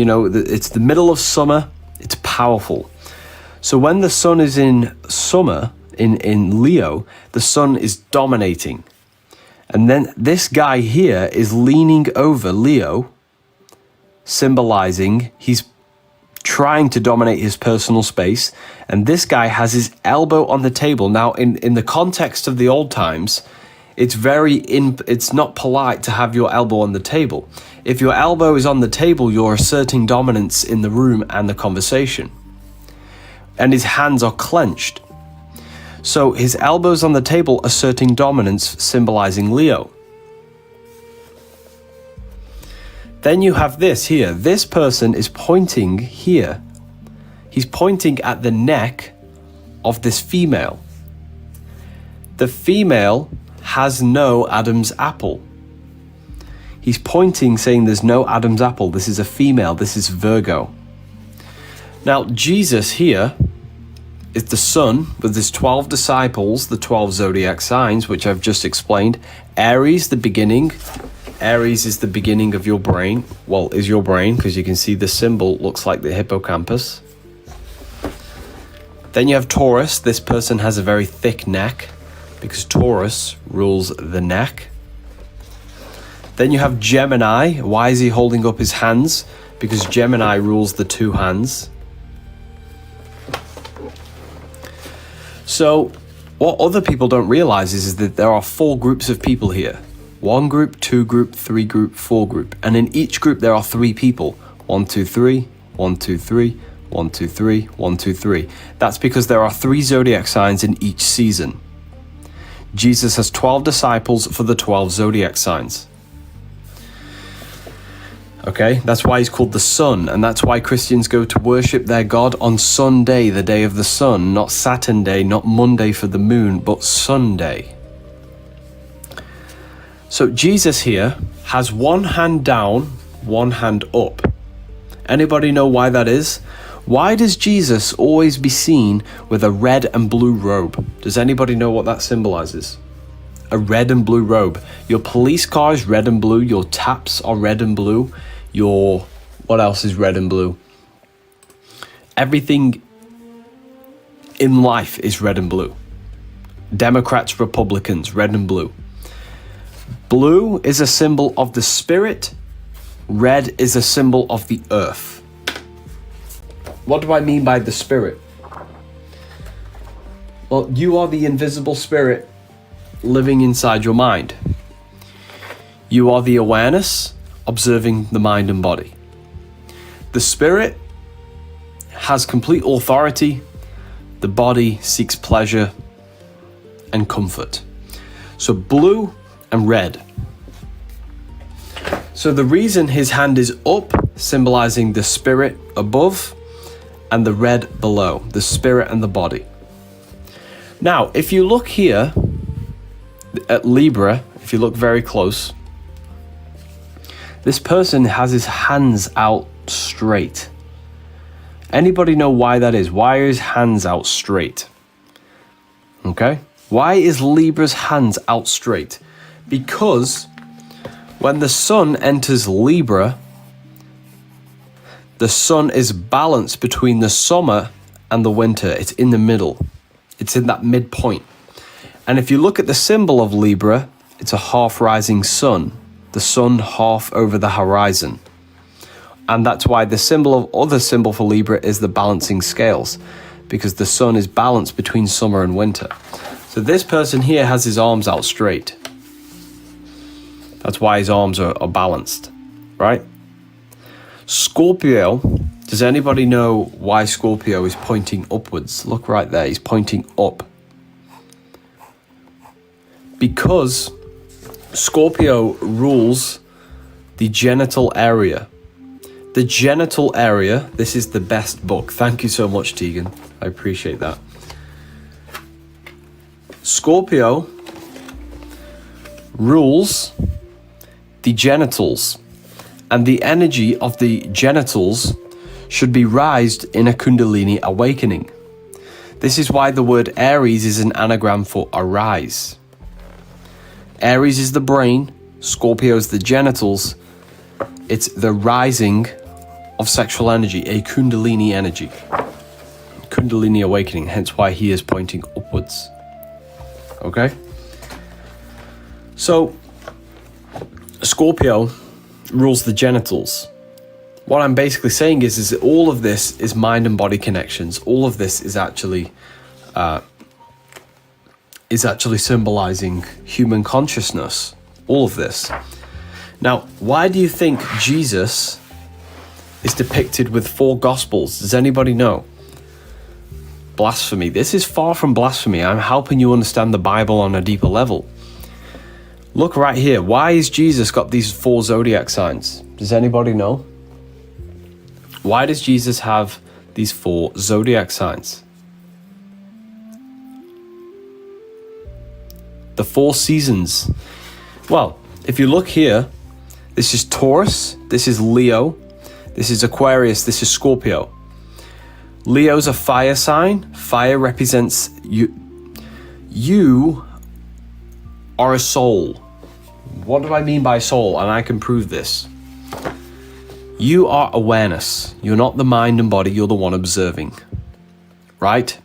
And it's the middle of summer. It's powerful. So when the sun is in summer, in Leo, the sun is dominating. And then this guy here is leaning over Leo, symbolizing he's trying to dominate his personal space. And this guy has his elbow on the table. Now, in the context of the old times, it's not polite to have your elbow on the table. If your elbow is on the table, you're asserting dominance in the room and the conversation. And his hands are clenched. So his elbow's on the table, asserting dominance, symbolizing Leo. Then you have this here. This person is pointing here. He's pointing at the neck of this female. The female has no Adam's apple. He's pointing, saying there's no Adam's apple. This is a female. This is Virgo. Now, Jesus here is the sun with his 12 disciples, the 12 zodiac signs, which I've just explained. Aries, the beginning. Aries is the beginning of your brain. Well, is your brain, because you can see the symbol looks like the hippocampus. Then you have Taurus. This person has a very thick neck because Taurus rules the neck. Then you have Gemini. Why is he holding up his hands? Because Gemini rules the two hands. So what other people don't realize is that there are 4 groups of people here. 1 group, 2 group, 3 group, 4 group. And in each group there are 3 people. 1, 2, 3, 1, 2, 3, 1, 2, 3, 1, 2, 3. That's because there are 3 zodiac signs in each season. Jesus has 12 disciples for the 12 zodiac signs. Okay, that's why he's called the sun, and that's why Christians go to worship their God on Sunday, the day of the sun, not Saturn day, not Monday for the moon, but Sunday. So Jesus here has one hand down, one hand up. Anybody know why that is? Why does Jesus always be seen with a red and blue robe? Does anybody know what that symbolizes? A red and blue robe. Your police car is red and blue. Your taps are red and blue. What else is red and blue? Everything in life is red and blue. Democrats, Republicans, red and blue. Blue is a symbol of the spirit. Red is a symbol of the earth. What do I mean by the spirit? Well, you are the invisible spirit living inside your mind. You are the awareness observing the mind and body. The spirit has complete authority. The body seeks pleasure and comfort. So blue and red. So the reason his hand is up, symbolizing the spirit above, and the red below, the spirit and the body. Now, if you look here at Libra, if you look very close, this person has his hands out straight. Anybody know why that is? Why are his hands out straight? Okay? Why is Libra's hands out straight? Because when the sun enters Libra, the sun is balanced between the summer and the winter. It's in the middle. It's in that midpoint. And if you look at the symbol of Libra, it's a half-rising sun. The sun half over the horizon. And that's why the other symbol for Libra is the balancing scales, because the sun is balanced between summer and winter. So this person here has his arms out straight. That's why his arms are balanced, right? Scorpio, does anybody know why Scorpio is pointing upwards? Look right there, he's pointing up. Because Scorpio rules the genital area. The genital area, this is the best book. Thank you so much, Tegan. I appreciate that. Scorpio rules the genitals, and the energy of the genitals should be raised in a Kundalini awakening. This is why the word Aries is an anagram for arise. Aries is the brain, Scorpio is the genitals. It's the rising of sexual energy, a Kundalini energy. Kundalini awakening, hence why he is pointing upwards. Okay? So, Scorpio rules the genitals. What I'm basically saying is that all of this is mind and body connections. All of this is actually symbolizing human consciousness. All of this. Now, why do you think Jesus is depicted with 4 gospels? Does anybody know? Blasphemy. This is far from blasphemy. I'm helping you understand the Bible on a deeper level. Look right here. Why has Jesus got these 4 zodiac signs? Does anybody know? Why does Jesus have these 4 zodiac signs? The 4 seasons. Well, if you look here, this is Taurus, this is Leo, this is Aquarius, this is Scorpio. Leo's a fire sign. Fire represents you. You are a soul. What do I mean by soul? And I can prove this. You are awareness. You're not the mind and body, you're the one observing. Right?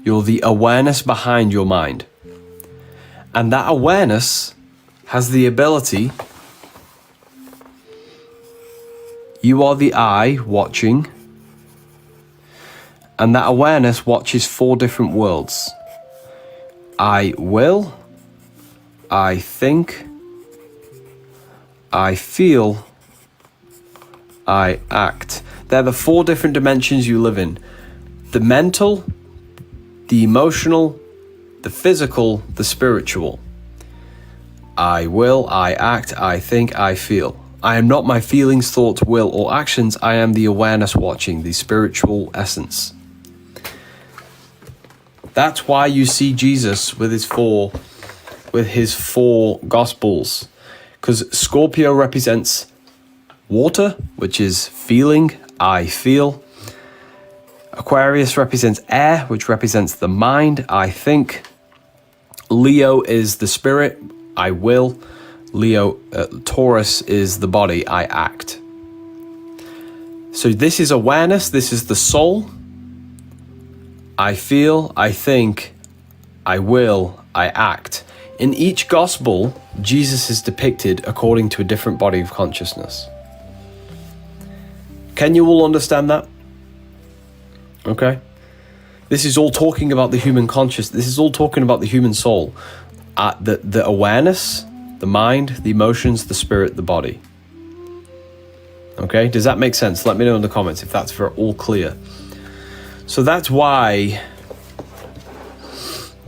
You're the awareness behind your mind. And that awareness has the ability. You are the eye watching. And that awareness watches 4 different worlds. I will, I think, I feel, I act. They're the 4 different dimensions you live in. The mental, the emotional, the physical, the spiritual. I will, I act, I think, I feel. I am not my feelings, thoughts, will, or actions. I am the awareness watching, the spiritual essence. That's why you see Jesus with his 4 gospels. Because Scorpio represents water, which is feeling, I feel. Aquarius represents air, which represents the mind, I think. Leo is the spirit, I will. Taurus is the body, I act. So this is awareness, this is the soul. I feel, I think, I will, I act. In each gospel, Jesus is depicted according to a different body of consciousness. Can you all understand that? Okay? This is all talking about the human consciousness. This is all talking about the human soul. The awareness, the mind, the emotions, the spirit, the body. Okay? Does that make sense? Let me know in the comments if that's all clear. So that's why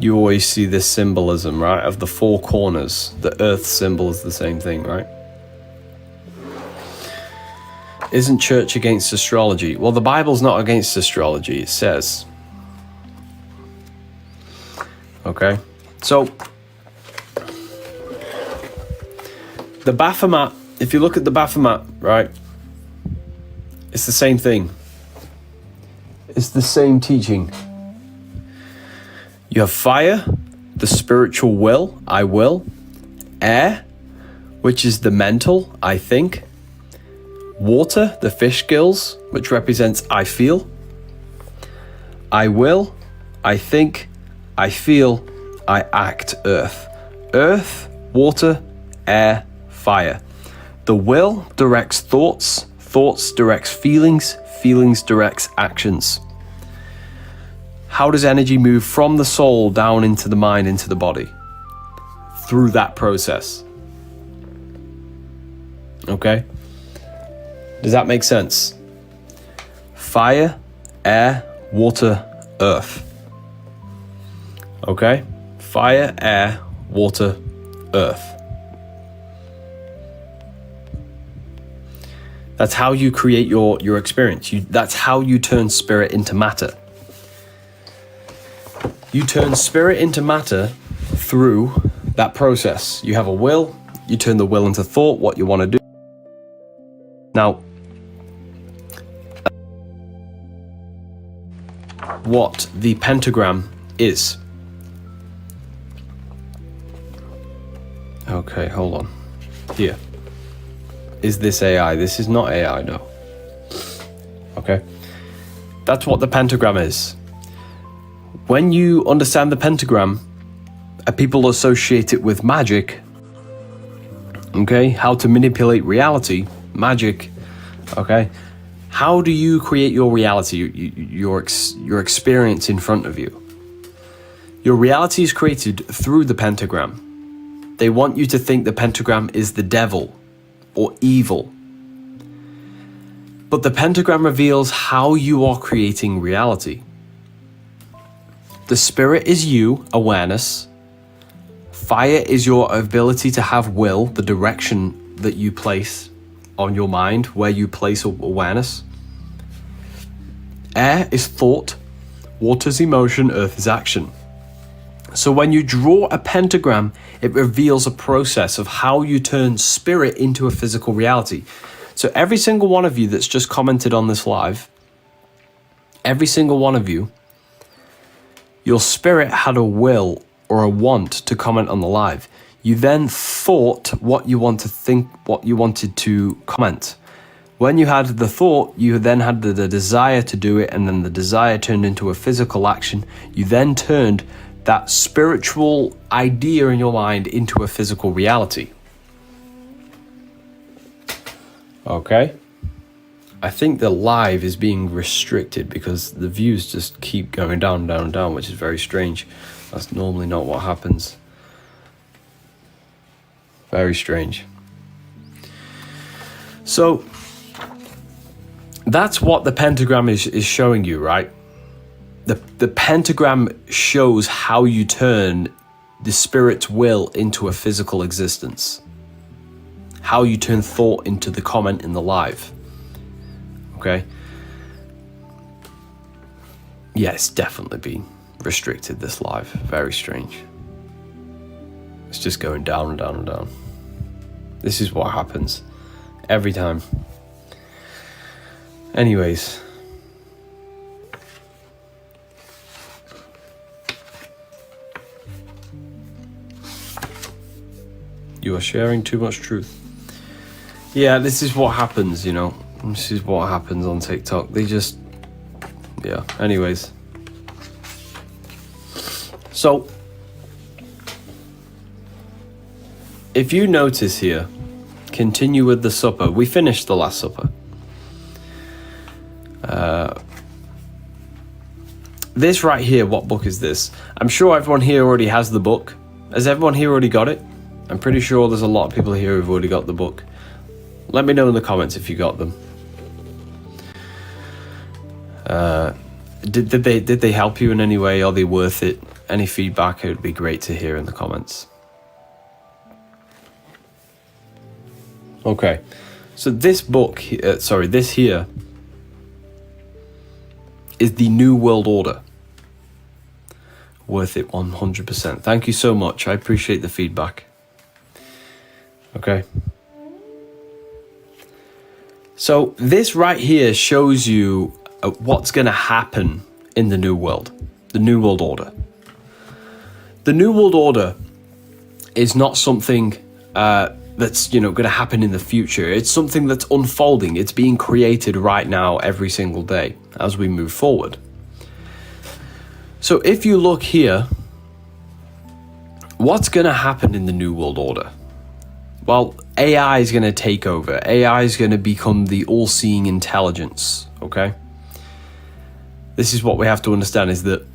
you always see this symbolism, right? Of the 4 corners. The earth symbol is the same thing, right? Isn't church against astrology? Well, the Bible's not against astrology, it says. Okay? So, the Baphomet, if you look at the Baphomet, right? It's the same thing. It's the same teaching. You have fire, the spiritual will, I will. Air, which is the mental, I think. Water, the fish gills, which represents I feel. I will, I think, I feel, I act, earth. Earth, water, air, fire. The will directs thoughts, thoughts directs feelings, feelings directs actions. How does energy move from the soul down into the mind, into the body? Through that process. Okay? Does that make sense? Fire, air, water, earth. Okay? Fire, air, water, earth. That's how you create your experience. That's how you turn spirit into matter. You turn spirit into matter through that process. You have a will, you turn the will into thought, what you want to do. Now, what the pentagram is. Okay, hold on. Here. Is this AI? This is not AI, no. Okay? That's what the pentagram is. When you understand the pentagram, people associate it with magic. Okay? How to manipulate reality, magic. Okay? How do you create your reality, your experience in front of you? Your reality is created through the pentagram. They want you to think the pentagram is the devil or evil. But the pentagram reveals how you are creating reality. The spirit is you, awareness. Fire is your ability to have will, the direction that you place on your mind, where you place awareness. Air is thought, water is emotion, earth is action. So when you draw a pentagram, it reveals a process of how you turn spirit into a physical reality. So every single one of you that's just commented on this live, every single one of you, your spirit had a will or a want to comment on the live. You then thought what you want to think, what you wanted to comment. When you had the thought, you then had the desire to do it, and then the desire turned into a physical action. You then turned that spiritual idea in your mind into a physical reality. Okay? I think the live is being restricted because the views just keep going down, down, down, which is very strange. That's normally not what happens. Very strange. So, that's what the pentagram is showing you, right? The pentagram shows how you turn the spirit's will into a physical existence. How you turn thought into the comment in the live. Okay? Yeah, it's definitely been restricted, this live. Very strange. It's just going down and down and down. This is what happens every time. Anyways. You are sharing too much truth. Yeah, this is what happens, you know. This is what happens on TikTok. They just... Yeah, anyways. So, if you notice here, continue with the supper. We finished the Last Supper. This right here, what book is this? I'm sure everyone here already has the book. Has everyone here already got it? I'm pretty sure there's a lot of people here who've already got the book. Let me know in the comments if you got them. Did they help you in any way? Are they worth it? Any feedback, it would be great to hear in the comments. Okay, so this book, this here, is the New World Order. Worth it 100%. Thank you so much. I appreciate the feedback. Okay. So this right here shows you what's going to happen in the New World. The New World Order. The New World Order is not something that's going to happen in the future. It's something that's unfolding. It's being created right now every single day as we move forward. So if you look here, what's going to happen in the New World Order? Well, AI is going to take over. AI is going to become the all-seeing intelligence, okay? This is what we have to understand, is that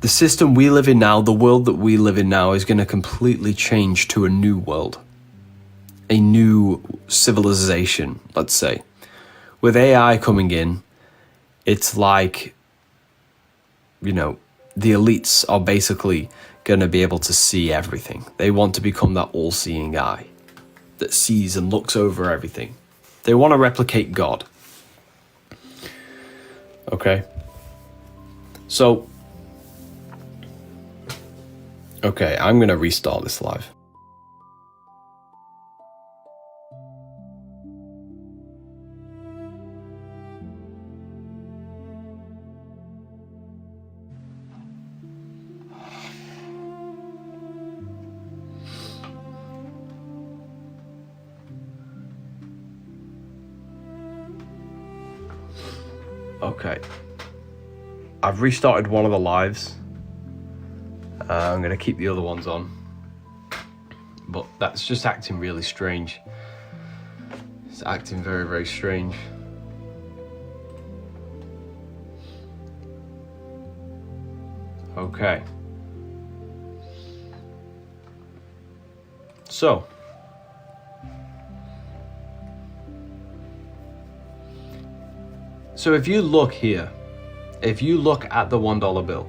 the system we live in now, the world that we live in now, is going to completely change to a new world. A new civilization, let's say. With AI coming in, it's like, the elites are basically going to be able to see everything. They want to become that all-seeing eye that sees and looks over everything. They want to replicate God. Okay? So, okay, I'm going to restart this live. Okay. I've restarted one of the lives. I'm going to keep the other ones on. But that's just acting really strange. It's acting very, very strange. Okay. So. So if you look here, if you look at the $1 bill,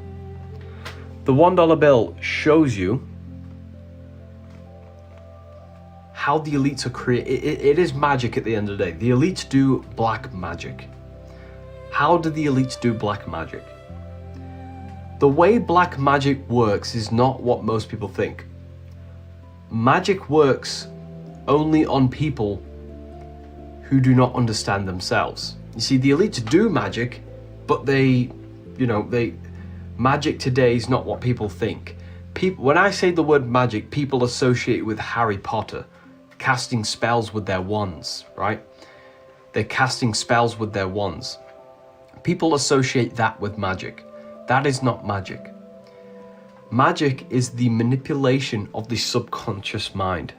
the $1 bill shows you how the elites are created. It is magic at the end of the day. The elites do black magic. How do the elites do black magic? The way black magic works is not what most people think. Magic works only on people who do not understand themselves. You see, the elites do magic, but magic today is not what people think. When I say the word magic, people associate it with Harry Potter, casting spells with their wands, right? They're casting spells with their wands. People associate that with magic. That is not magic. Magic is the manipulation of the subconscious mind.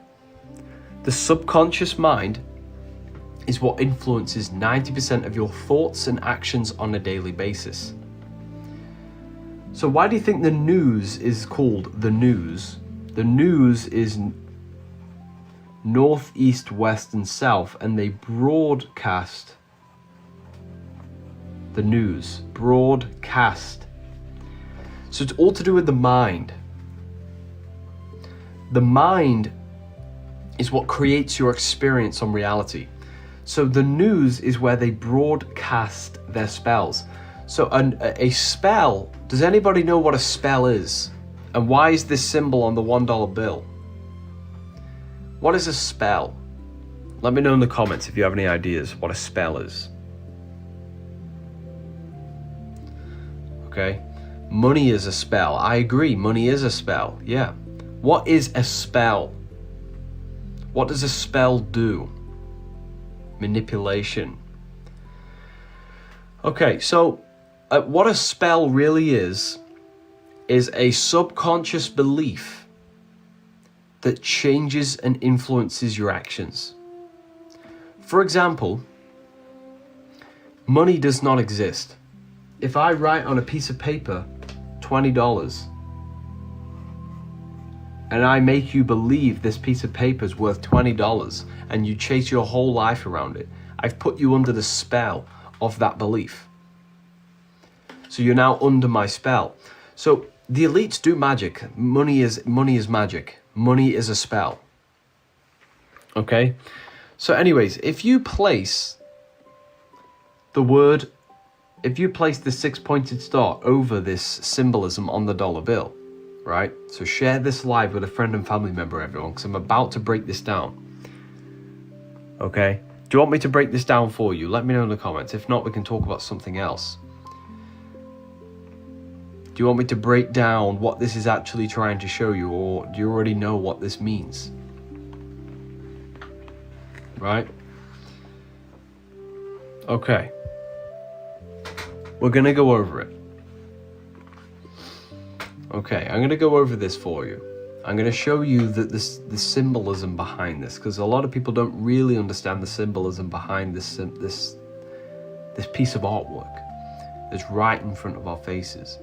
The subconscious mind is what influences 90% of your thoughts and actions on a daily basis. So why do you think the news is called the news? The news is north, east, west, and south, and they broadcast the news. Broadcast. So it's all to do with the mind. The mind is what creates your experience on reality. So the news is where they broadcast their spells. So a spell, does anybody know what a spell is? And why is this symbol on the $1 bill? What is a spell? Let me know in the comments if you have any ideas what a spell is. Okay. Money is a spell. I agree, money is a spell. Yeah. What is a spell? What does a spell do? Manipulation. Okay, so what a spell really is a subconscious belief that changes and influences your actions. For example, money does not exist. If I write on a piece of paper $20 and I make you believe this piece of paper is worth $20 and you chase your whole life around it, I've put you under the spell of that belief. So you're now under my spell. So the elites do magic. Money is magic. Money is a spell. Okay? So anyways, if you place the 6-pointed star over this symbolism on the $1 bill, right? So share this live with a friend and family member, everyone, because I'm about to break this down. Okay? Do you want me to break this down for you? Let me know in the comments. If not, we can talk about something else. Do you want me to break down what this is actually trying to show you, or do you already know what this means? Right? Okay. We're going to go over it. Okay, I'm going to go over this for you. I'm going to show you that the symbolism behind this, because a lot of people don't really understand the symbolism behind this piece of artwork that's right in front of our faces.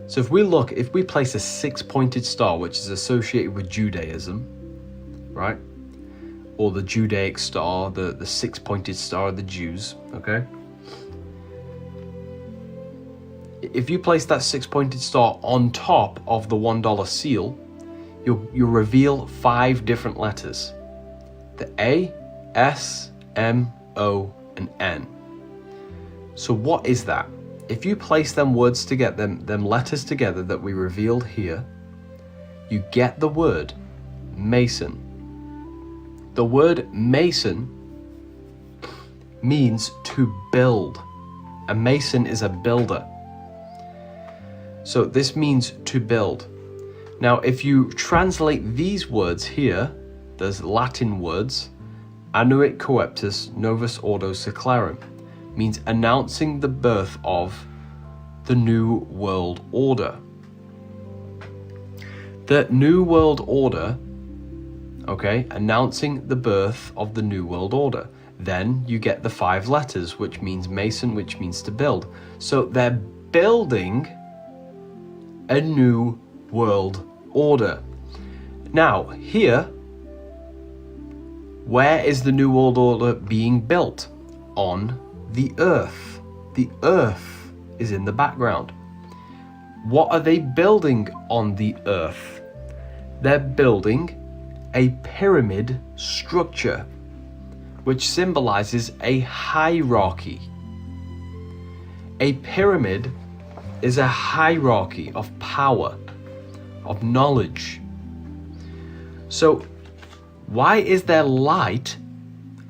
So if we place a 6-pointed star, which is associated with Judaism, right? Or the Judaic star, the 6-pointed star of the Jews, okay? If you place that 6-pointed star on top of the $1 seal, you'll reveal 5 different letters. The A, S, M, O, and N. So what is that? If you place them words together, them letters together that we revealed here, you get the word Mason. The word Mason means to build. A mason is a builder. So this means to build. Now, if you translate these words here, there's Latin words, annuit coeptus novus ordo seclarum, means announcing the birth of the New World Order. The New World Order, okay, announcing the birth of the New World Order. Then you get the 5 letters, which means Mason, which means to build. So they're building a New World Order. Now, here, where is the New World Order being built? On the earth. The earth is in the background. What are they building on the earth? They're building a pyramid structure, which symbolizes a hierarchy. A pyramid is a hierarchy of power, of knowledge. So, why is there light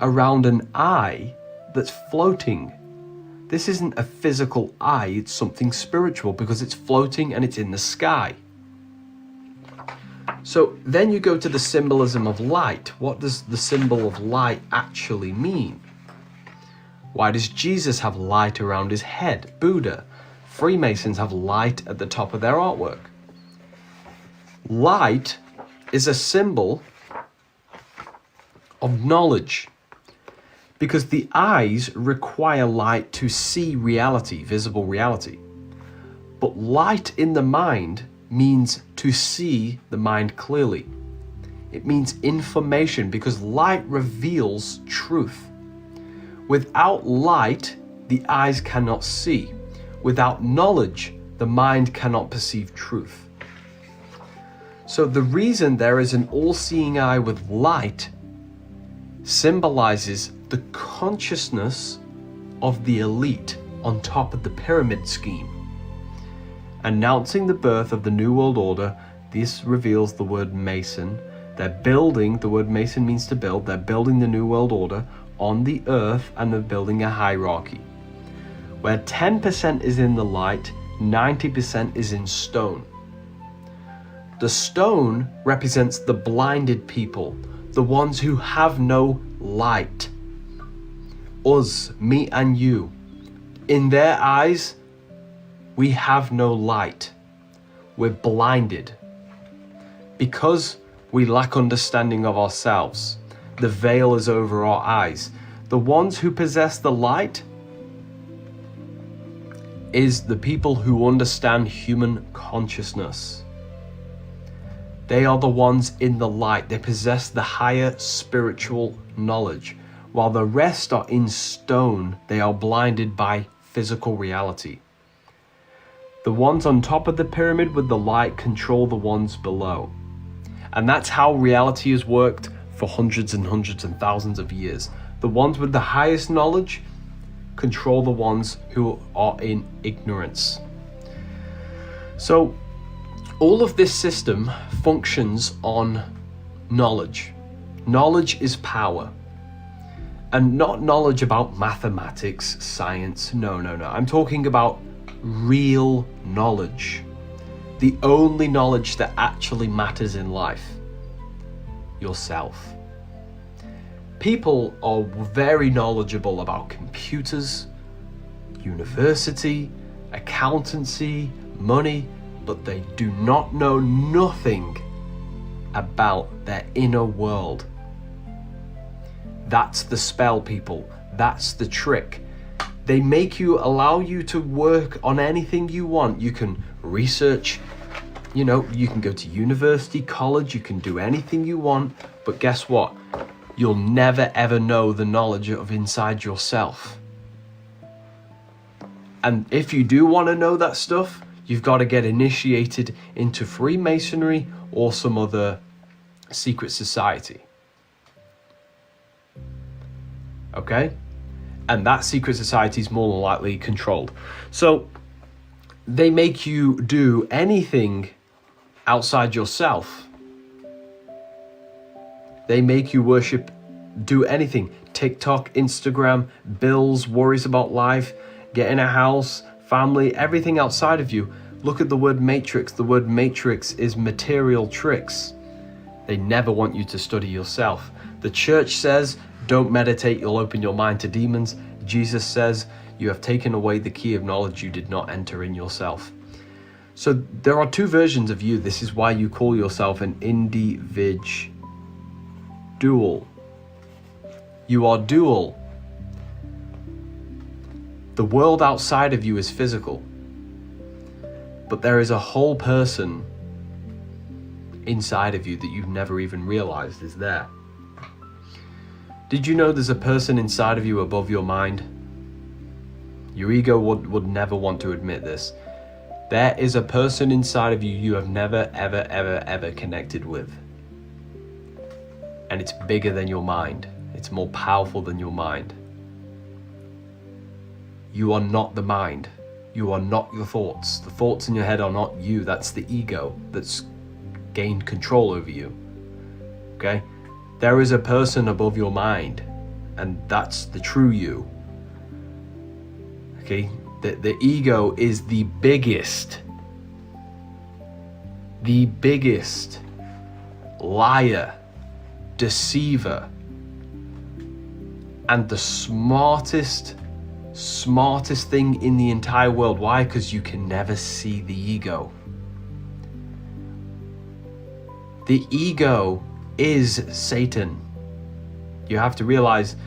around an eye that's floating? This isn't a physical eye, it's something spiritual because it's floating and it's in the sky. So then you go to the symbolism of light. What does the symbol of light actually mean? Why does Jesus have light around his head? Buddha. Freemasons have light at the top of their artwork. Light is a symbol of knowledge, because the eyes require light to see reality, visible reality. But light in the mind means to see the mind clearly. It means information, because light reveals truth. Without light, the eyes cannot see. Without knowledge, the mind cannot perceive truth. So the reason there is an all-seeing eye with light symbolizes the consciousness of the elite on top of the pyramid scheme. Announcing the birth of the New World Order, this reveals the word Mason. They're building, the word Mason means to build, they're building the New World Order on the earth, and they're building a hierarchy. Where 10% is in the light, 90% is in stone. The stone represents the blinded people, the ones who have no light. Us, me and you. In their eyes, we have no light. We're blinded. Because we lack understanding of ourselves, the veil is over our eyes. The ones who possess the light is the people who understand human consciousness. They are the ones in the light. They possess the higher spiritual knowledge. While the rest are in stone, they are blinded by physical reality. The ones on top of the pyramid with the light control the ones below. And that's how reality has worked for hundreds and hundreds and thousands of years. The ones with the highest knowledge control the ones who are in ignorance. So all of this system functions on knowledge. Knowledge is power. And not knowledge about mathematics, science, no. I'm talking about real knowledge. The only knowledge that actually matters in life. Yourself. People are very knowledgeable about computers, university, accountancy, money, but they do not know nothing about their inner world. That's the spell, people. That's the trick. They make you, allow you to work on anything you want. You can research, you can go to university, college, you can do anything you want, but guess what? You'll never ever know the knowledge of inside yourself. And if you do want to know that stuff, you've got to get initiated into Freemasonry or some other secret society. Okay? And that secret society is more than likely controlled. So they make you do anything outside yourself. They make you worship, do anything. TikTok, Instagram, bills, worries about life, getting a house, family, everything outside of you. Look at the word matrix. The word matrix is material tricks. They never want you to study yourself. The church says, don't meditate, you'll open your mind to demons. Jesus says, you have taken away the key of knowledge you did not enter in yourself. So there are two versions of you. This is why you call yourself an individual. You are dual. The world outside of you is physical, but there is a whole person inside of you that you've never even realized is there. Did you know there's a person inside of you above your mind? Your ego would never want to admit this. There is a person inside of you you have never, ever, ever, ever connected with. And it's bigger than your mind. It's more powerful than your mind. You are not the mind. You are not your thoughts. The thoughts in your head are not you. That's the ego that's gained control over you. Okay? There is a person above your mind, and that's the true you. Okay? The ego is the biggest liar, deceiver, and the smartest thing in the entire world. Why? Because you can never see the ego. The ego is Satan. You have to realize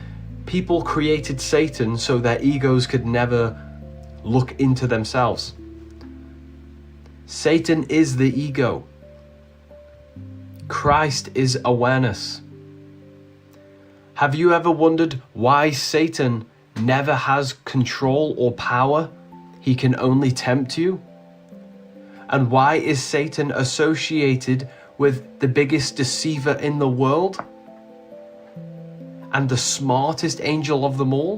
people created Satan so their egos could never look into themselves. Satan is the ego. Christ is awareness. Have you ever wondered why Satan never has control or power? He can only tempt you. And why is Satan associated with the biggest deceiver in the world and the smartest angel of them all?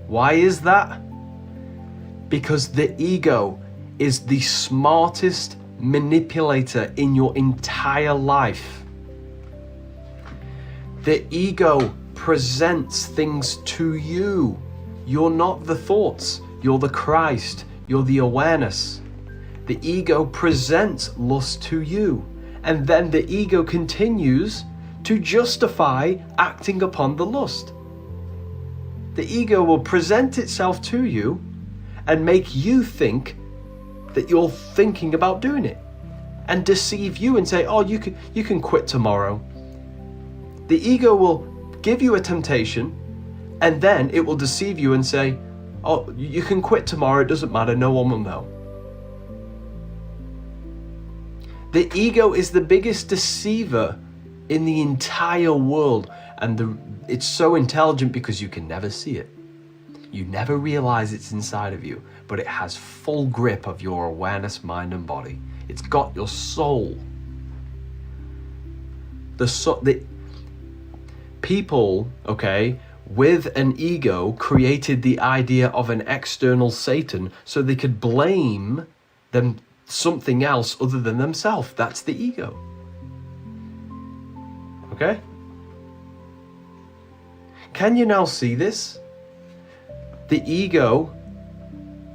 Why is that? Because the ego is the smartest manipulator in your entire life. The ego presents things to you. You're not the thoughts, you're the Christ, you're the awareness. The ego presents lust to you, and then the ego continues to justify acting upon the lust. The ego will present itself to you and make you think that you're thinking about doing it, and deceive you and say, oh, you can quit tomorrow. The ego will give you a temptation, and then it will deceive you and say, oh, you can quit tomorrow, it doesn't matter, no one will know. The ego is the biggest deceiver in the entire world, and it's so intelligent because you can never see it. You never realize it's inside of you, but it has full grip of your awareness, mind and body. It's got your soul. The people, okay, with an ego created the idea of an external Satan so they could blame them something else other than themselves. That's the ego. Okay? Can you now see this? The ego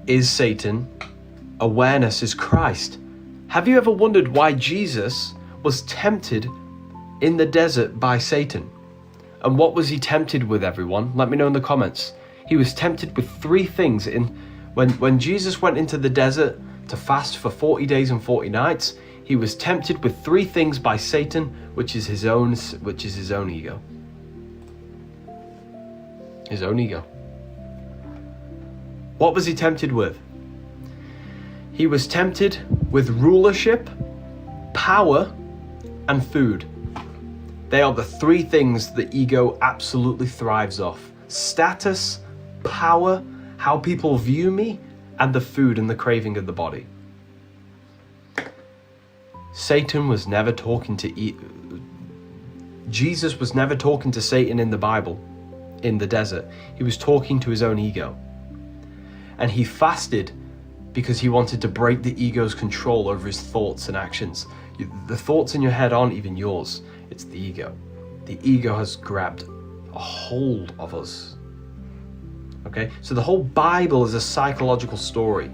is Satan, awareness is Christ. Have you ever wondered why Jesus was tempted in the desert by Satan? And what was he tempted with, everyone? Let me know in the comments. He was tempted with three things. When Jesus went into the desert to fast for 40 days and 40 nights, he was tempted with three things by Satan, which is his own ego. His own ego. What was he tempted with? He was tempted with rulership, power, and food. They are the three things the ego absolutely thrives off. Status, power, how people view me, and the food and the craving of the body. Satan was never talking to Jesus was never talking to Satan in the Bible, in the desert. He was talking to his own ego. And he fasted because he wanted to break the ego's control over his thoughts and actions. The thoughts in your head aren't even yours. It's the ego. The ego has grabbed a hold of us. Okay? So the whole Bible is a psychological story.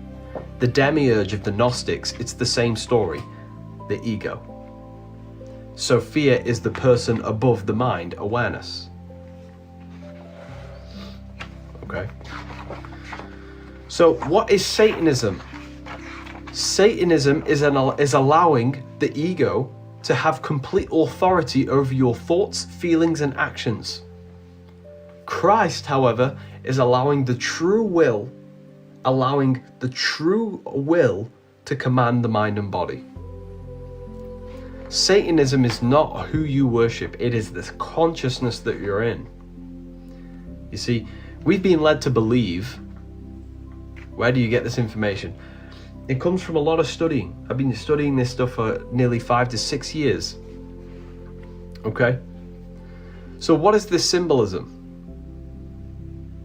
The demiurge of the Gnostics, it's the same story. The ego. Sophia is the person above the mind, awareness. Okay? Okay. So what is Satanism? Satanism is allowing the ego to have complete authority over your thoughts, feelings, and actions. Christ, however, is allowing the true will to command the mind and body. Satanism is not who you worship, it is this consciousness that you're in. You see, we've been led to believe. Where do you get this information? It comes from a lot of studying. I've been studying this stuff for nearly 5 to 6 years. Okay? So what is this symbolism?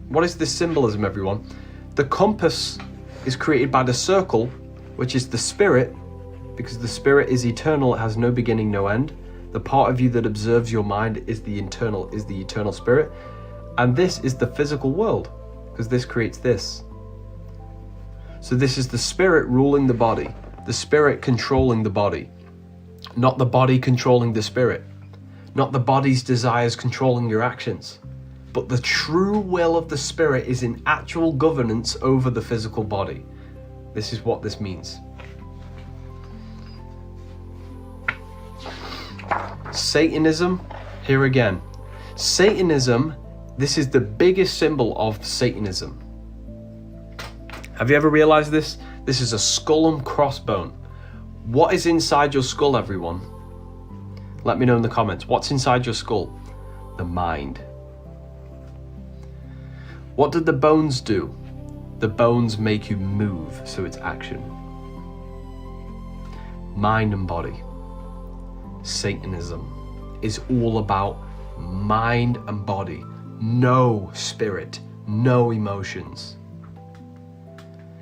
What is this symbolism, everyone? The compass is created by the circle, which is the spirit, because the spirit is eternal, it has no beginning, no end. The part of you that observes your mind is the eternal spirit. And this is the physical world, because this creates this. So this is the spirit ruling the body, the spirit controlling the body, not the body controlling the spirit, not the body's desires controlling your actions, but the true will of the spirit is in actual governance over the physical body. This is what this means. Satanism, here again. Satanism, this is the biggest symbol of Satanism. Have you ever realized this? This is a skull and crossbone. What is inside your skull, everyone? Let me know in the comments. What's inside your skull? The mind. What did the bones do? The bones make you move, so it's action. Mind and body. Satanism is all about mind and body. No spirit, no emotions.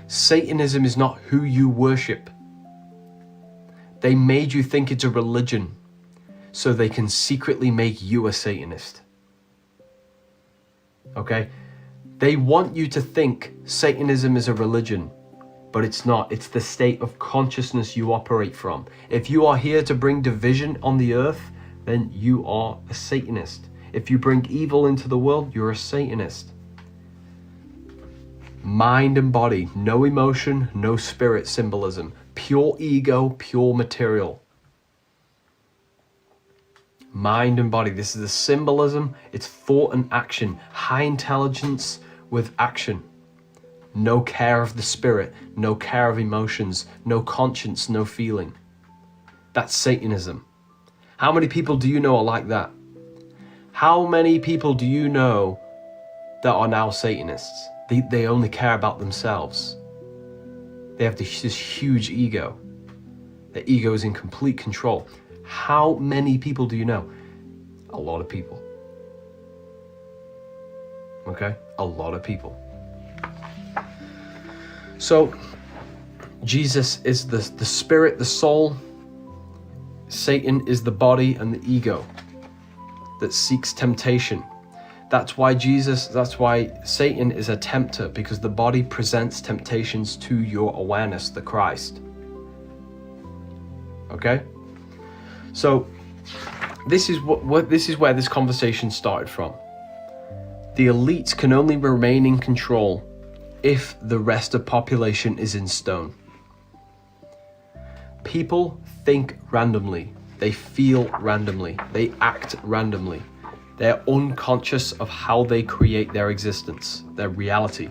Satanism is not who you worship. They made you think it's a religion so they can secretly make you a Satanist. Okay? They want you to think Satanism is a religion, but it's not. It's the state of consciousness you operate from. If you are here to bring division on the earth, then you are a Satanist. If you bring evil into the world, you're a Satanist. Mind and body, no emotion, no spirit symbolism. Pure ego, pure material. Mind and body, this is the symbolism. It's thought and action. High intelligence with action. No care of the spirit, no care of emotions, no conscience, no feeling. That's Satanism. How many people do you know are like that? How many people do you know that are now Satanists? They only care about themselves. They have this huge ego. Their ego is in complete control. How many people do you know? A lot of people. Okay? A lot of people. So, Jesus is the spirit, the soul. Satan is the body and the ego that seeks temptation. That's why Satan is a tempter, because the body presents temptations to your awareness, the Christ. Okay? So, this is where this conversation started from. The elites can only remain in control if the rest of population is in stone. People think randomly, they feel randomly, they act randomly. They're unconscious of how they create their existence, their reality,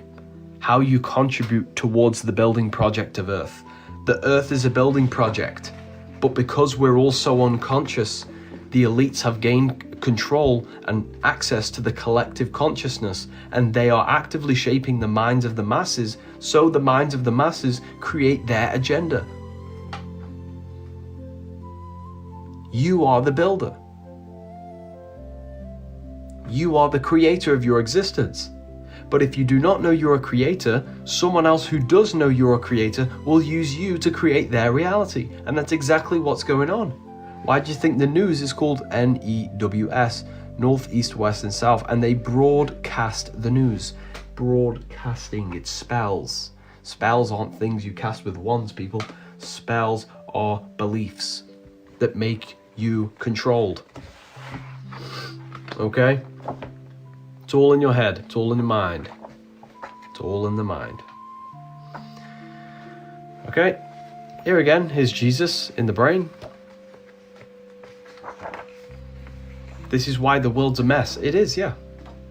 how you contribute towards the building project of Earth. The Earth is a building project, but because we're all so unconscious, the elites have gained control and access to the collective consciousness, and they are actively shaping the minds of the masses, so the minds of the masses create their agenda. You are the builder. You are the creator of your existence. But if you do not know you're a creator, someone else who does know you're a creator will use you to create their reality. And that's exactly what's going on. Why do you think the news is called NEWS, North, East, West, and South? And they broadcast the news. Broadcasting, it's spells. Spells aren't things you cast with wands, people. Spells are beliefs that make you controlled. Okay? It's all in your head. It's all in your mind. It's all in the mind. Okay, here again is Jesus in the brain. This is why the world's a mess. It is, yeah.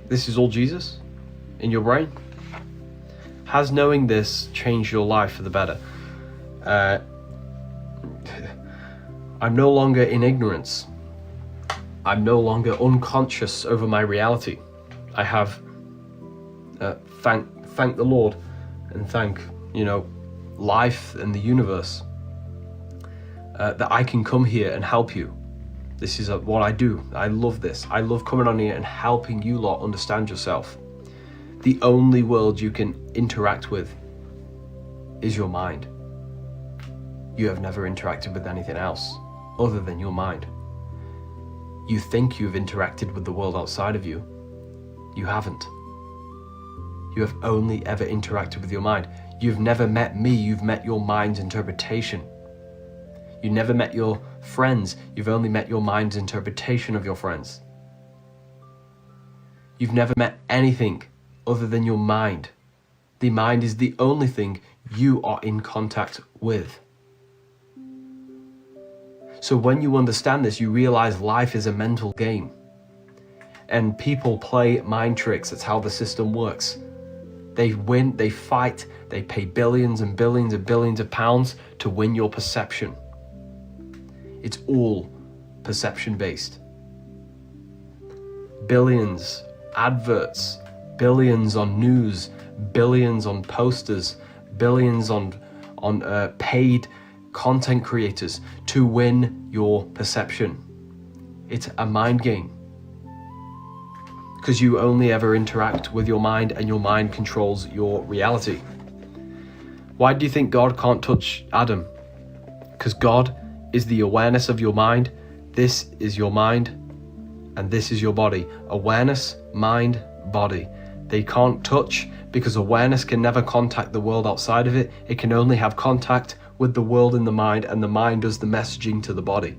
This is all Jesus in your brain. Has knowing this changed your life for the better? I'm no longer in ignorance. I'm no longer unconscious over my reality. I have thank the Lord and thank, life and the universe that I can come here and help you. This is what I do. I love this. I love coming on here and helping you lot understand yourself. The only world you can interact with is your mind. You have never interacted with anything else other than your mind. You think you've interacted with the world outside of you. You haven't. You have only ever interacted with your mind. You've never met me, you've met your mind's interpretation. You never met your friends, you've only met your mind's interpretation of your friends. You've never met anything other than your mind. The mind is the only thing you are in contact with. So when you understand this, you realize life is a mental game. And people play mind tricks. That's how the system works. They win, they fight, they pay billions and billions and billions of pounds to win your perception. It's all perception based. Billions, adverts, billions on news, billions on posters, billions on paid content creators to win your perception. It's a mind game. Because you only ever interact with your mind and your mind controls your reality. Why do you think God can't touch Adam? Because God is the awareness of your mind. This is your mind and this is your body. Awareness, mind, body. They can't touch because awareness can never contact the world outside of it. It can only have contact with the world in the mind, and the mind does the messaging to the body.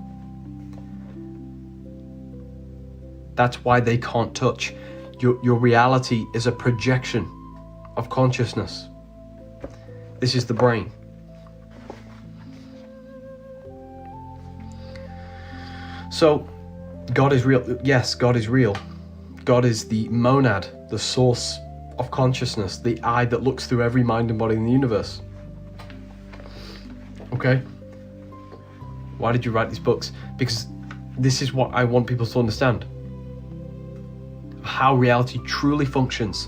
That's why they can't touch. Your reality is a projection of consciousness. This is the brain. So, God is real. Yes, God is real. God is the monad, the source of consciousness, the eye that looks through every mind and body in the universe. Okay? Why did you write these books? Because this is what I want people to understand. How reality truly functions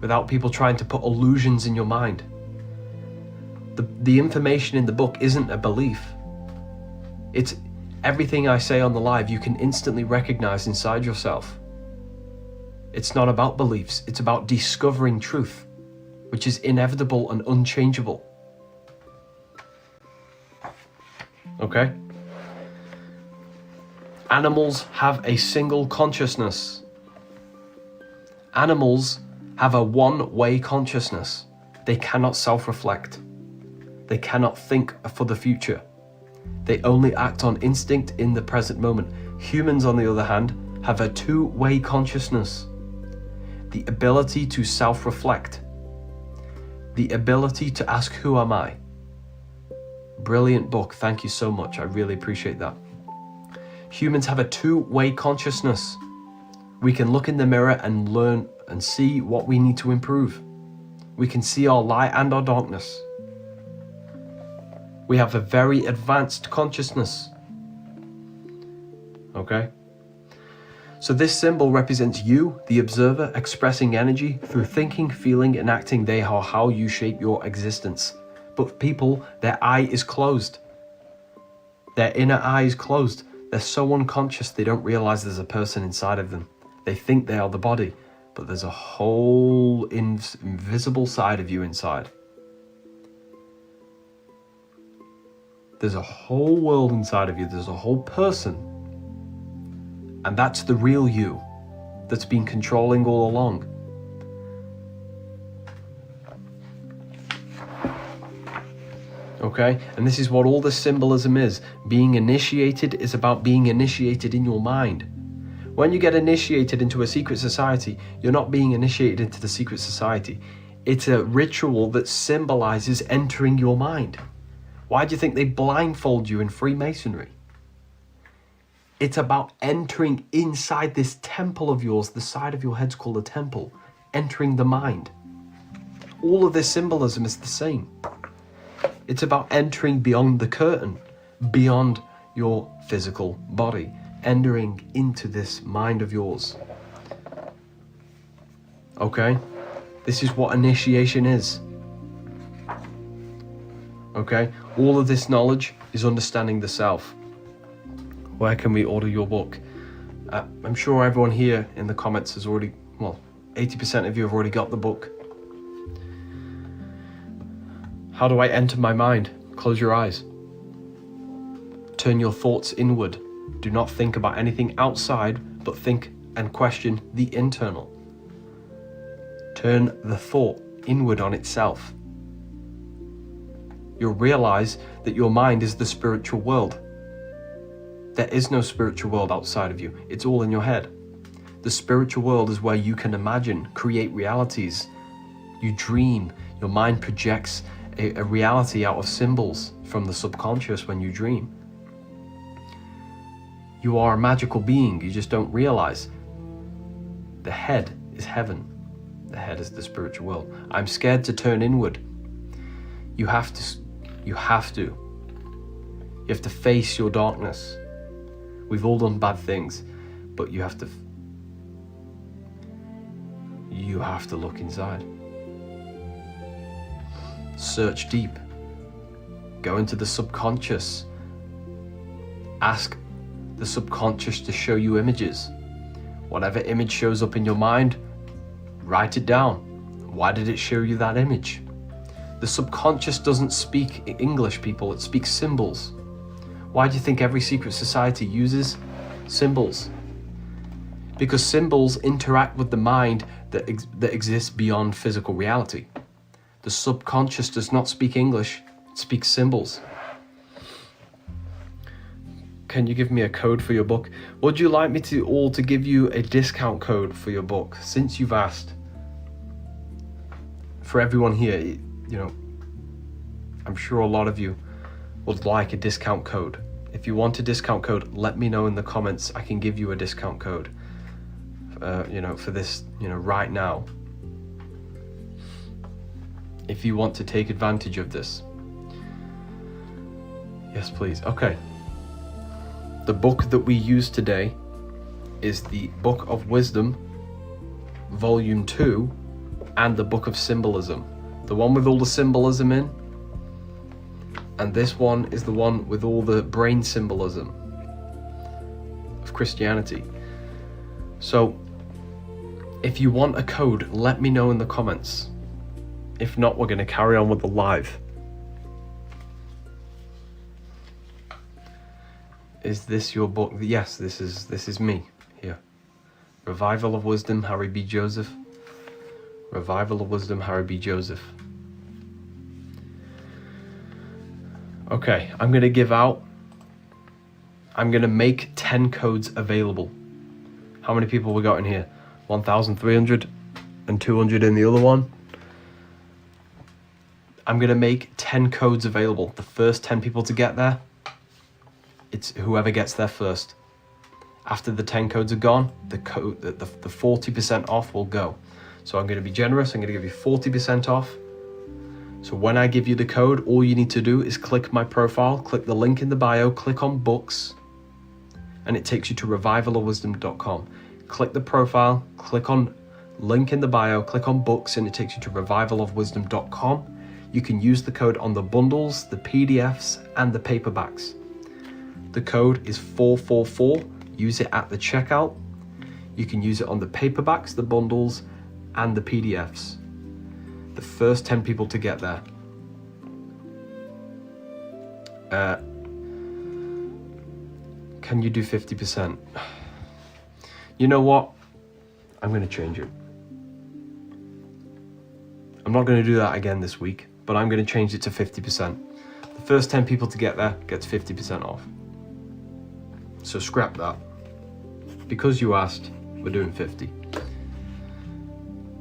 without people trying to put illusions in your mind. The information in the book isn't a belief. It's everything I say on the live you can instantly recognize inside yourself. It's not about beliefs, it's about discovering truth, which is inevitable and unchangeable. Okay? Animals have a single consciousness. Animals have a one-way consciousness. They cannot self-reflect. They cannot think for the future. They only act on instinct in the present moment. Humans, on the other hand, have a two-way consciousness. The ability to self-reflect. The ability to ask, who am I? Brilliant book, thank you so much, I really appreciate that. Humans have a two-way consciousness. We can look in the mirror and learn and see what we need to improve. We can see our light and our darkness. We have a very advanced consciousness. Okay? So this symbol represents you, the observer, expressing energy through thinking, feeling, and acting. They are how you shape your existence. But people, their eye is closed. Their inner eye is closed. They're so unconscious they don't realize there's a person inside of them. They think they are the body, but there's a whole invisible side of you inside. There's a whole world inside of you. There's a whole person. And that's the real you that's been controlling all along. Okay? And this is what all this symbolism is. Being initiated is about being initiated in your mind. When you get initiated into a secret society, you're not being initiated into the secret society. It's a ritual that symbolizes entering your mind. Why do you think they blindfold you in Freemasonry? It's about entering inside this temple of yours. The side of your head's called a temple. Entering the mind. All of this symbolism is the same. It's about entering beyond the curtain, beyond your physical body, entering into this mind of yours. Okay? This is what initiation is. Okay? All of this knowledge is understanding the self. Where can we order your book? I'm sure everyone here in the comments has already, 80% of you have already got the book. How do I enter my mind? Close your eyes. Turn your thoughts inward. Do not think about anything outside, but think and question the internal. Turn the thought inward on itself. You'll realize that your mind is the spiritual world. There is no spiritual world outside of you. It's all in your head. The spiritual world is where you can imagine, create realities. You dream. Your mind projects a reality out of symbols from the subconscious when you dream. You are a magical being. You just don't realize. The head is heaven. The head is the spiritual world. I'm scared to turn inward. You have to. You have to face your darkness. We've all done bad things, but you have to look inside. Search deep. Go into the subconscious. Ask the subconscious to show you images. Whatever image shows up in your mind, write it down. Why did it show you that image? The subconscious doesn't speak English, people. It speaks symbols. Why do you think every secret society uses symbols? Because symbols interact with the mind that exists beyond physical reality. The subconscious does not speak English, it speaks symbols. Can you give me a code for your book? Would you like me to give you a discount code for your book, since you've asked? For everyone here, I'm sure a lot of you would like a discount code. If you want a discount code, let me know in the comments. I can give you a discount code, for this, right now. If you want to take advantage of this. Yes, please. Okay. The book that we use today is the Book of Wisdom, Volume 2, and the Book of Symbolism. The one with all the symbolism in, and this one is the one with all the brain symbolism of Christianity. So, if you want a code, let me know in the comments. If not, we're going to carry on with the live. Is this your book? Yes, this is me here. Revival of Wisdom, Harry B. Joseph. Revival of Wisdom, Harry B. Joseph. Okay, I'm going to make 10 codes available. How many people we got in here? 1,300 and 200 in the other one. I'm going to make 10 codes available. The first 10 people to get there, it's whoever gets there first. After the 10 codes are gone, the 40% off will go. So I'm going to be generous. I'm going to give you 40% off. So when I give you the code, all you need to do is click my profile, click the link in the bio, click on books, and it takes you to revivalofwisdom.com. Click the profile, click on link in the bio, click on books, and it takes you to revivalofwisdom.com. You can use the code on the bundles, the PDFs, and the paperbacks. The code is 444. Use it at the checkout. You can use it on the paperbacks, the bundles, and the PDFs. The first 10 people to get there. Can you do 50%? You know what? I'm going to change it. I'm not going to do that again this week, but I'm going to change it to 50%. The first 10 people to get there gets 50% off. So scrap that. because you asked, we're doing 50.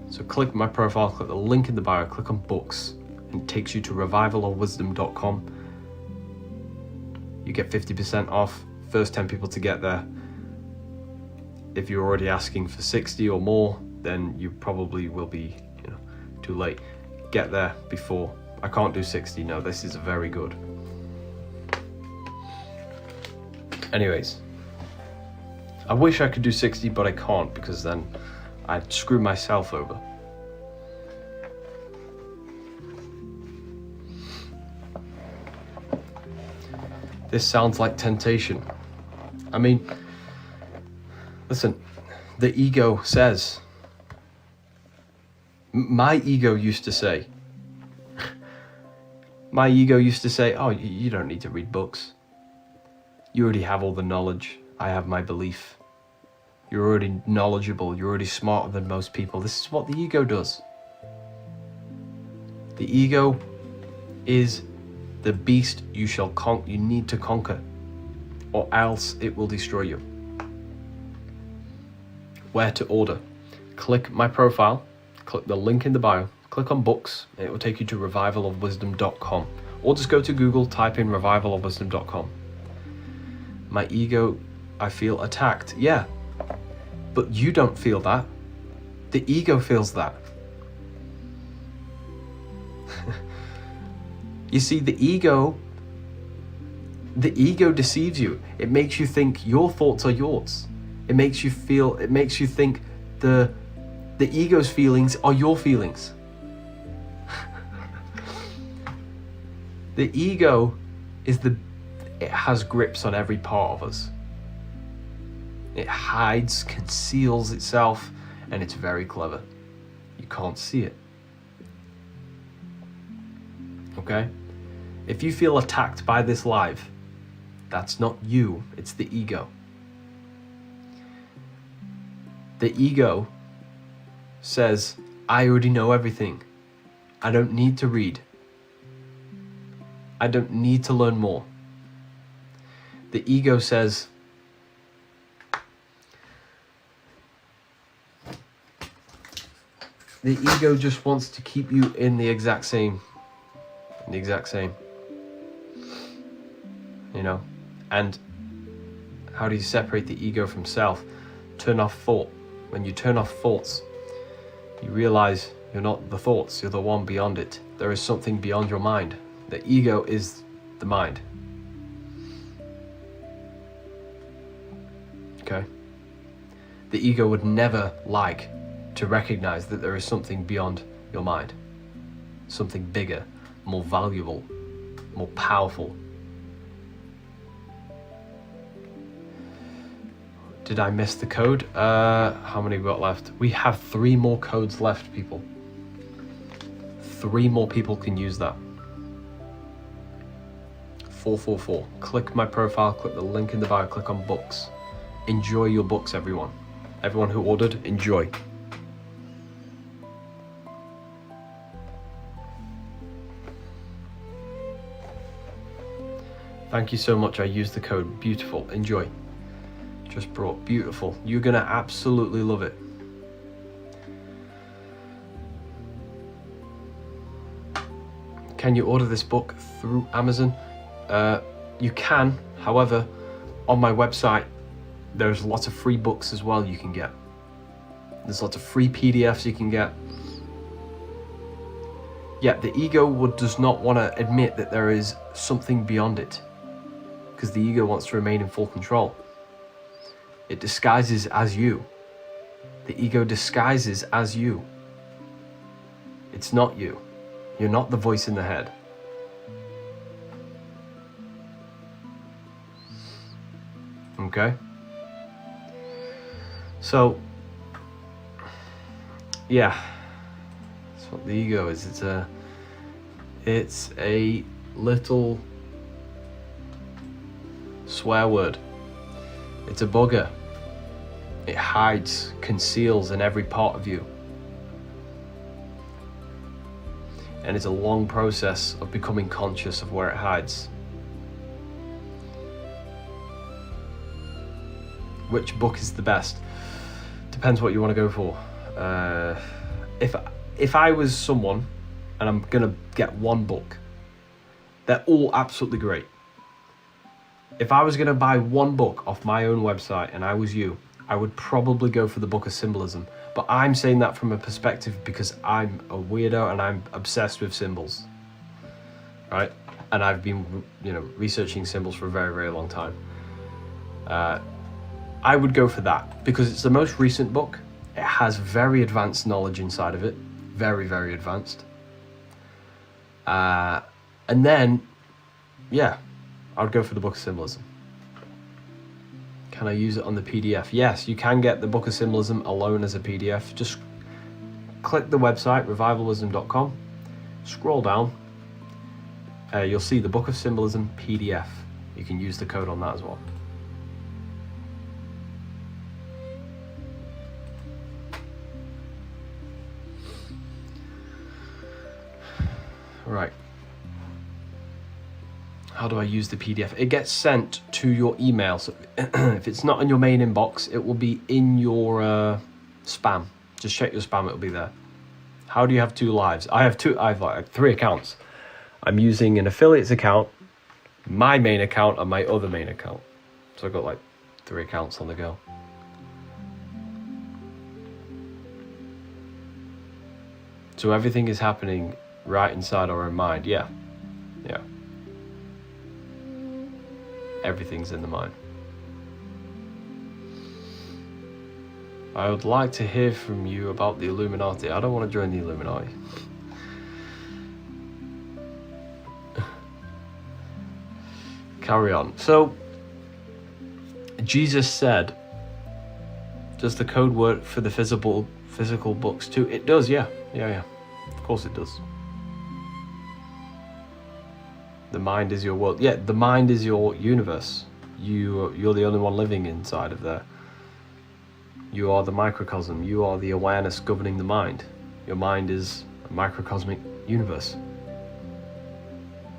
So click my profile, click the link in the bio, click on books, and it takes you to revivalofwisdom.com. You get 50% off, first 10 people to get there. If you're already asking for 60 or more, then you probably will be, too late. Get there before. I can't do 60, no, this is very good. Anyways, I wish I could do 60, but I can't, because then I'd screw myself over. This sounds like temptation. I mean, listen, the ego says, my ego used to say, oh, you don't need to read books. You already have all the knowledge. I have my belief. You're already knowledgeable. You're already smarter than most people. This is what the ego does. The ego is the beast you need to conquer, or else it will destroy you. Where to order? Click my profile, click the link in the bio, click on books, and it will take you to revivalofwisdom.com. Or just go to Google, type in revivalofwisdom.com. My ego, I feel attacked. Yeah, but you don't feel that. The ego feels that. You see, the ego deceives you. It makes you think your thoughts are yours. It makes you think the ego's feelings are your feelings. The ego it has grips on every part of us. It hides, conceals itself, and it's very clever. You can't see it. Okay? If you feel attacked by this live, that's not you, it's the ego. The ego says, I already know everything. I don't need to read. I don't need to learn more. The ego says, the ego just wants to keep you in the exact same. And how do you separate the ego from self? Turn off thought. When you turn off thoughts, you realize you're not the thoughts, you're the one beyond it. There is something beyond your mind. The ego is the mind. Okay? The ego would never like to recognize that there is something beyond your mind. Something bigger, more valuable, more powerful. Did I miss the code? How many we got left? We have 3 more codes left, people. 3 more people can use that. 444. Click my profile, click the link in the bio, click on books. Enjoy your books, everyone. Everyone who ordered, enjoy. Thank you so much. I used the code. Beautiful. Enjoy. Just brought. Beautiful. You're going to absolutely love it. Can you order this book through Amazon? You can. However, on my website, there's lots of free books as well you can get. There's lots of free PDFs you can get. Yeah, the ego does not want to admit that there is something beyond it, because the ego wants to remain in full control. It disguises as you. The ego disguises as you. It's not you. You're not the voice in the head. Okay? So, yeah, that's what the ego is. It's a little swear word. It's a bugger. It hides, conceals in every part of you. And it's a long process of becoming conscious of where it hides. which book is the best. Depends what you want to go for. If I was someone and I'm gonna get one book, they're all absolutely great. If I was gonna buy one book off my own website and I was you, I would probably go for the Book of Symbolism. But I'm saying that from a perspective because I'm a weirdo and I'm obsessed with symbols, right? And I've been, researching symbols for a very, very long time. I would go for that because it's the most recent book. It has very advanced knowledge inside of it, very, very advanced. And then, yeah, I would go for the Book of Symbolism. Can I use it on the PDF? Yes, you can get the Book of Symbolism alone as a PDF. Just click the website, revivalism.com, scroll down. You'll see the Book of Symbolism PDF. You can use the code on that as well. Right. How do I use the PDF? It gets sent to your email. So if it's not in your main inbox, it will be in your spam. Just check your spam, it'll be there. How do you have 2 lives? I have like 3 accounts. I'm using an affiliates account, my main account, and my other main account. So I've got like 3 accounts on the go. So everything is happening right inside our own mind. Yeah. Everything's in the mind. I would like to hear from you about the Illuminati. I don't want to join the Illuminati. Carry on. So, Jesus said, does the code work for the physical books too? It does, yeah. Of course it does. The mind is your world. Yeah, the mind is your universe. You're the only one living inside of there. You are the microcosm. You are the awareness governing the mind. Your mind is a microcosmic universe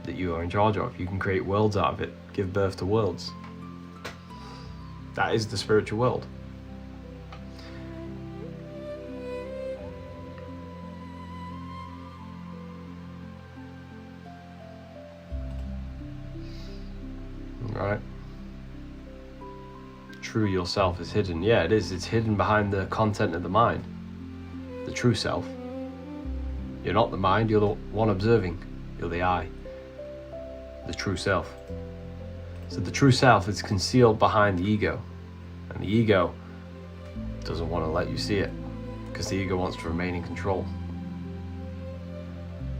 that you are in charge of. You can create worlds out of it, give birth to worlds. That is the spiritual world. Right? True yourself is hidden. Yeah, it is. It's hidden behind the content of the mind. The true self. You're not the mind, you're the one observing. You're the I. The true self. So the true self is concealed behind the ego. And the ego doesn't want to let you see it because the ego wants to remain in control.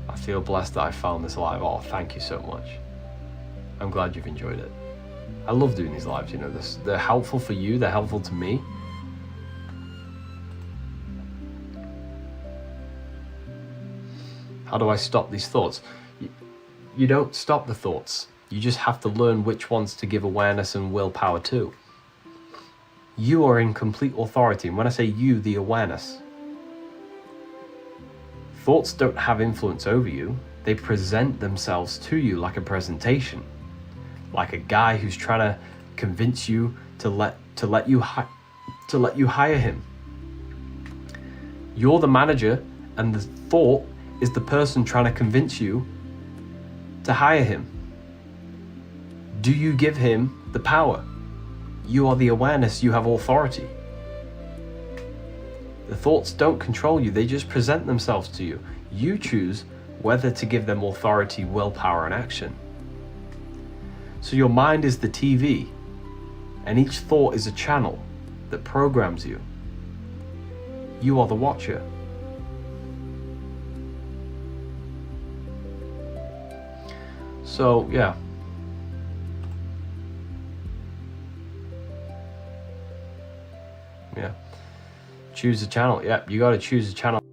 I feel blessed that I found this live. Oh, thank you so much. I'm glad you've enjoyed it. I love doing these lives, they're helpful for you, they're helpful to me. How do I stop these thoughts? You don't stop the thoughts. You just have to learn which ones to give awareness and willpower to. You are in complete authority. And when I say you, the awareness. Thoughts don't have influence over you. They present themselves to you like a presentation. Like a guy who's trying to convince you to let you hire him. You're the manager, and the thought is the person trying to convince you to hire him. Do you give him the power? You are the awareness, you have authority. The thoughts don't control you, they just present themselves to you. You choose whether to give them authority, willpower, and action. So your mind is the TV, and each thought is a channel that programs you. You are the watcher. So, yeah. Choose a channel. Yeah, you got to choose a channel.